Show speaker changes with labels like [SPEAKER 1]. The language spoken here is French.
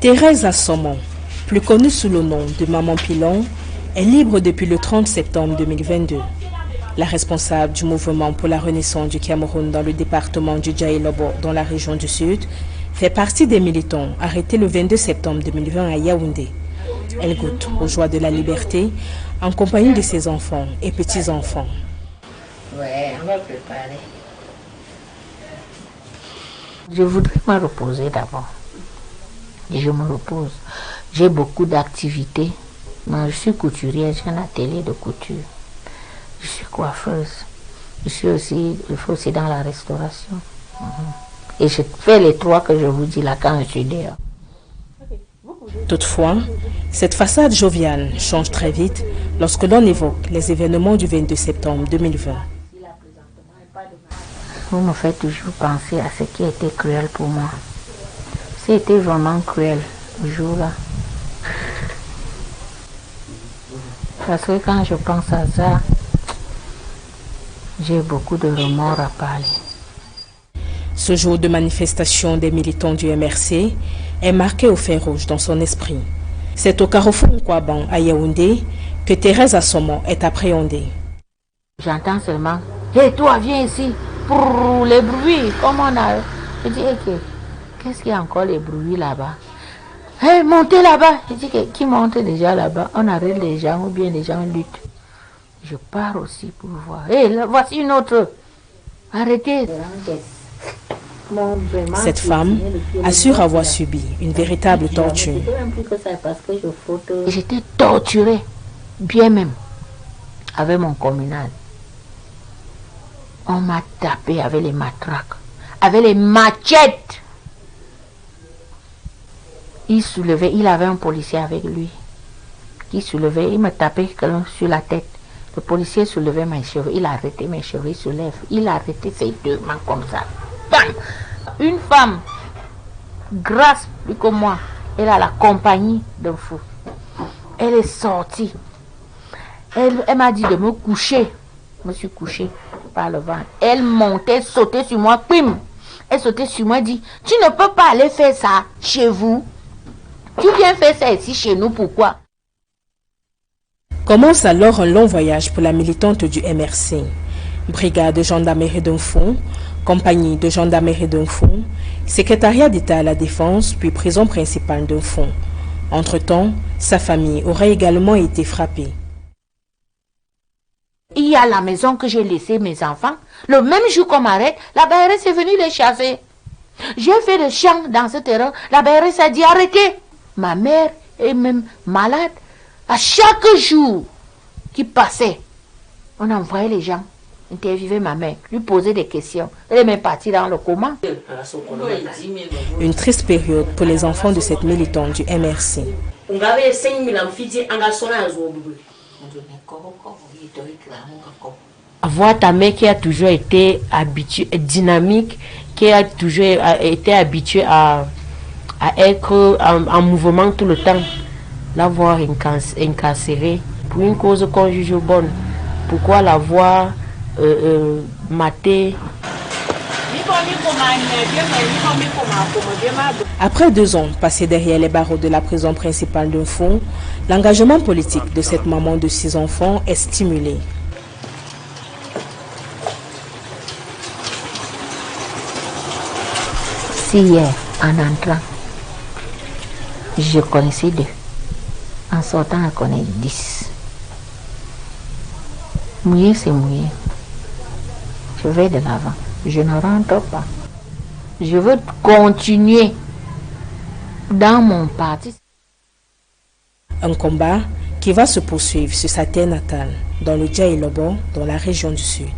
[SPEAKER 1] Thérèse Assomon, plus connue sous le nom de Maman Pilon, est libre depuis le 30 septembre 2022. La responsable du mouvement pour la renaissance du Cameroun dans le département du Djaïlobo, dans la région du Sud, fait partie des militants arrêtés le 22 septembre 2020 à Yaoundé. Elle goûte aux joies de la liberté en compagnie de ses enfants et petits-enfants.
[SPEAKER 2] Ouais, on va préparer. Je voudrais me reposer d'abord. Je me repose. J'ai beaucoup d'activités. Moi, je suis couturière, j'ai un atelier de couture. Je suis coiffeuse. Je suis aussi dans la restauration. Et je fais les trois que je vous dis là quand je suis dehors.
[SPEAKER 1] Toutefois, cette façade joviale change très vite lorsque l'on évoque les événements du 22 septembre 2020.
[SPEAKER 2] Vous me faites toujours penser à ce qui a été cruel pour moi. C'était vraiment cruel, ce jour-là. Parce que quand je pense à ça, j'ai beaucoup de remords à parler.
[SPEAKER 1] Ce jour de manifestation des militants du MRC est marqué au fer rouge dans son esprit. C'est au carrefour Nkwaban à Yaoundé que Thérèse Assomon est appréhendée.
[SPEAKER 2] J'entends seulement « Hé, toi, viens ici !» Pour les bruits, comme on a... Je dis hey, « Qu'est-ce qu'il y a encore les bruits là-bas ?»« Hé, montez là-bas !» Je dis « Qui monte déjà là-bas? On arrête les gens ou bien les gens luttent. » Je pars aussi pour voir. « Hé, voici une autre !» Arrêtez.
[SPEAKER 1] Cette femme assure avoir subi une véritable torture.
[SPEAKER 2] J'étais torturée, bien même, avec mon communal. On m'a tapé avec les matraques, avec les machettes. Il soulevait, il avait un policier avec lui, qui soulevait, il me tapait sur la tête. Le policier soulevait mes cheveux, il a arrêté mes cheveux, il soulève, il a arrêté ses deux mains comme ça. Bam! Une femme, grâce plus que moi, elle a la compagnie d'un fou. Elle est sortie. Elle m'a dit de me coucher. Je me suis couchée par le ventre. Elle montait, sautait sur moi, pim! Elle sautait sur moi et dit, tu ne peux pas aller faire ça chez vous. Tu viens faire ça ici chez nous, pourquoi?
[SPEAKER 1] Commence alors un long voyage pour la militante du MRC. Brigade de gendarmerie d'un fond, compagnie de gendarmerie d'un fond, secrétariat d'État à la défense, puis prison principale d'un fond. Entre-temps, sa famille aurait également été frappée.
[SPEAKER 2] Il y a la maison que j'ai laissé mes enfants. Le même jour qu'on m'arrête, la BRS est venue les chasser. J'ai fait le chant dans ce terrain. La BRS a dit arrêtez. Ma mère est même malade. À chaque jour qui passait, on envoyait les gens interviewer ma mère, lui poser des questions. Elle est même partie dans le coma.
[SPEAKER 1] Une triste période pour les enfants de cette militante du MRC.
[SPEAKER 2] Avoir ta mère qui a toujours été habituée, dynamique, qui a toujours été habituée à être en mouvement tout le temps, la voir incarcérée pour une cause qu'on juge bonne. Pourquoi la voir matée?
[SPEAKER 1] Après 2 ans passés derrière les barreaux de la prison principale d'un fond, l'engagement politique de cette maman de 6 enfants est stimulé.
[SPEAKER 2] Si hier, en entrant, je connaissais 2. En sortant, je connais 10. Mouiller, c'est mouiller. Je vais de l'avant. Je ne rentre pas. Je veux continuer dans mon parti.
[SPEAKER 1] Un combat qui va se poursuivre sur sa terre natale, dans le Djaïlobo, dans la région du Sud.